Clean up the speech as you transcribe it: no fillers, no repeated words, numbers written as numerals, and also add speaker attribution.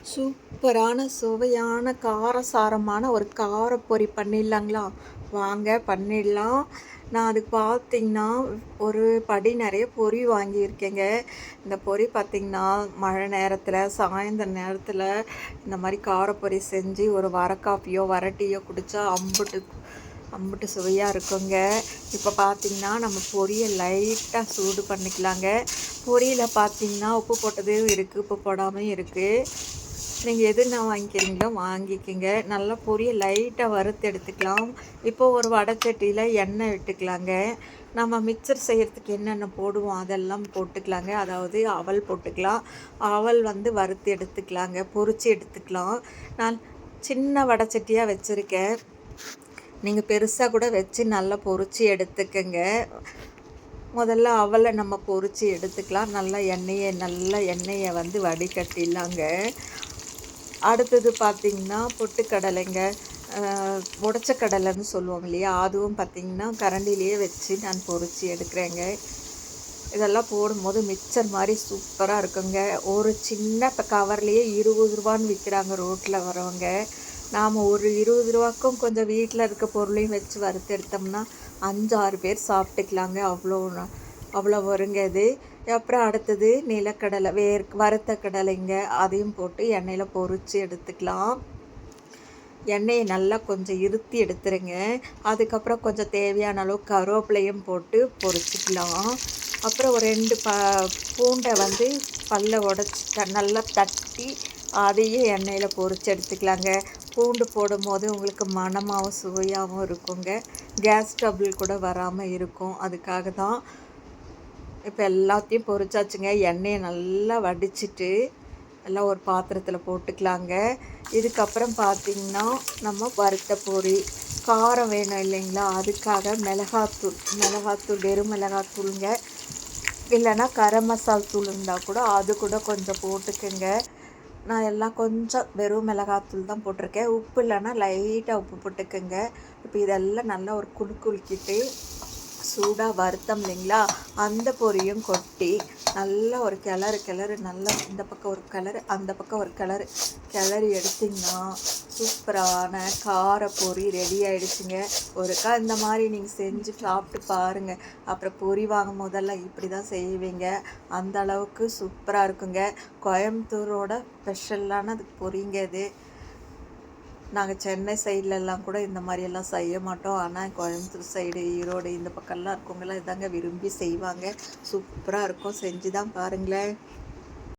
Speaker 1: சூப்பரான சுவையான காரசாரமான ஒரு காரப்பொரி பண்ணிடலாங்களா? வாங்க பண்ணிடலாம். நான் அதுக்கு பார்த்தீங்கன்னா, ஒரு படி நிறைய பொரி வாங்கியிருக்கேங்க. இந்த பொரி பார்த்தீங்கன்னா, மழை நேரத்தில், சாயந்தர நேரத்தில் இந்த மாதிரி காரப்பொரி செஞ்சு ஒரு வர காப்பியோ, வர டீயோ குடித்தா அம்புட்டு அம்புட்டு சுவையாக இருக்குங்க. இப்போ பார்த்தீங்கன்னா, நம்ம பொரியை லைட்டாக சூடு பண்ணிக்கலாங்க. பொரியில் பார்த்தீங்கன்னா, உப்பு போட்டதும் இருக்குது, உப்பு போடாமையும் இருக்குது. நீங்கள் எது நான் வாங்கிக்கிறீங்களோ வாங்கிக்கோங்க. நல்லா பொரியை லைட்டாக வறுத்து எடுத்துக்கலாம். இப்போது ஒரு வடைச்சட்டியில் எண்ணெய் விட்டுக்கலாங்க. நம்ம மிக்சர் செய்கிறதுக்கு என்னென்ன போடுவோம் அதெல்லாம் போட்டுக்கலாங்க. அதாவது அவல் போட்டுக்கலாம். அவல் வறுத்து எடுத்துக்கலாங்க, பொரித்து எடுத்துக்கலாம். நான் சின்ன வடைச்சட்டியாக வச்சுருக்கேன். நீங்கள் பெருசாக கூட வச்சு நல்லா பொரித்து எடுத்துக்கங்க. முதல்ல அவலை நம்ம பொரித்து எடுத்துக்கலாம். நல்லா எண்ணெயை வடிகட்டிடலாங்க. அடுத்தது பார்த்திங்கன்னா பொட்டுக்கடலைங்க, உடச்ச கடலைன்னு சொல்லுவோம் இல்லையா, அதுவும் பார்த்திங்கன்னா கரண்டிலேயே வச்சு நான் பொரித்து எடுக்கிறேங்க. இதெல்லாம் போடும்போது மிக்சர் மாதிரி சூப்பராக இருக்குங்க. ஒரு சின்ன கவர்லேயே 20 ரூபான்னு விற்கிறாங்க ரோட்டில் வரவங்க. நாம் ஒரு 20 ரூபாக்கும் கொஞ்சம் வீட்டில் இருக்க பொருளையும் வச்சு வறுத்து எடுத்தோம்னா 5-6 பேர் சாப்பிட்டுக்கலாங்க. அவ்வளோ வருங்க இது. அப்புறம் அடுத்தது நிலக்கடலை, வறுத்த கடலைங்க, அதையும் போட்டு எண்ணெயில் பொரித்து எடுத்துக்கலாம். எண்ணெயை நல்லா கொஞ்சம் இருத்தி எடுத்துருங்க. அதுக்கப்புறம் கொஞ்சம் தேவையான அளவு கருவேப்பிலையும் போட்டு பொரிச்சிக்கலாம். அப்புறம் ஒரு 2 பூண்டை பல்ல உடச்சி நல்லா தட்டி அதையும் எண்ணெயில் பொரித்து எடுத்துக்கலாங்க. பூண்டு போடும்போது உங்களுக்கு மணமாகவும் சுவையாகவும் இருக்குங்க. கேஸ் ட்ரபிள் கூட வராமல் இருக்கும். அதுக்காக தான். இப்போ எல்லாத்தையும் பொரிச்சாச்சுங்க. எண்ணெயை நல்லா வடிச்சிட்டு எல்லாம் ஒரு பாத்திரத்தில் போட்டுக்கலாங்க. இதுக்கப்புறம் பார்த்திங்கன்னா, நம்ம வறுத்த பொரி காரம் வேணும் இல்லைங்களா, அதுக்காக மிளகாத்தூள் வெறும் மிளகாத்தூளுங்க, இல்லைன்னா கரம் மசால் தூள் இருந்தால் கூட அது கூட கொஞ்சம் போட்டுக்கோங்க. நான் எல்லாம் கொஞ்சம் வெறும் மிளகாத்தூள் தான் போட்டிருக்கேன். உப்பு இல்லைன்னா லைட்டாக உப்பு போட்டுக்கோங்க. இப்போ இதெல்லாம் நல்லா ஒரு குலுக்கிட்டு சூடாக வறுத்தம் இல்லைங்களா, அந்த பொரியும் கொட்டி நல்லா ஒரு கிளறு நல்லா இந்த பக்கம் ஒரு கிளறு, அந்த பக்கம் ஒரு கிளறி எடுத்திங்கன்னா சூப்பரான கார பொரி ரெடி ஆகிடுச்சுங்க. ஒருக்கா இந்த மாதிரி நீங்கள் செஞ்சு சாப்பிட்டு பாருங்கள். அப்புறம் பொரி வாங்கும் போதெல்லாம் இப்படி தான் செய்வீங்க. அந்த அளவுக்கு சூப்பராக இருக்குங்க. கோயம்புத்தூரோட ஸ்பெஷலான பொரிங்க இது. நாங்கள் சென்னை சைட்லலாம் கூட இந்த மாதிரியெல்லாம் செய்ய மாட்டோம். ஆனால் கோயம்புத்தூர் சைடு, ஈரோடு இந்த பக்கம்லாம் இருக்கவங்களாம் இதாங்க விரும்பி செய்வாங்க. சூப்பராக இருக்கும். செஞ்சு தான் பாருங்களேன்.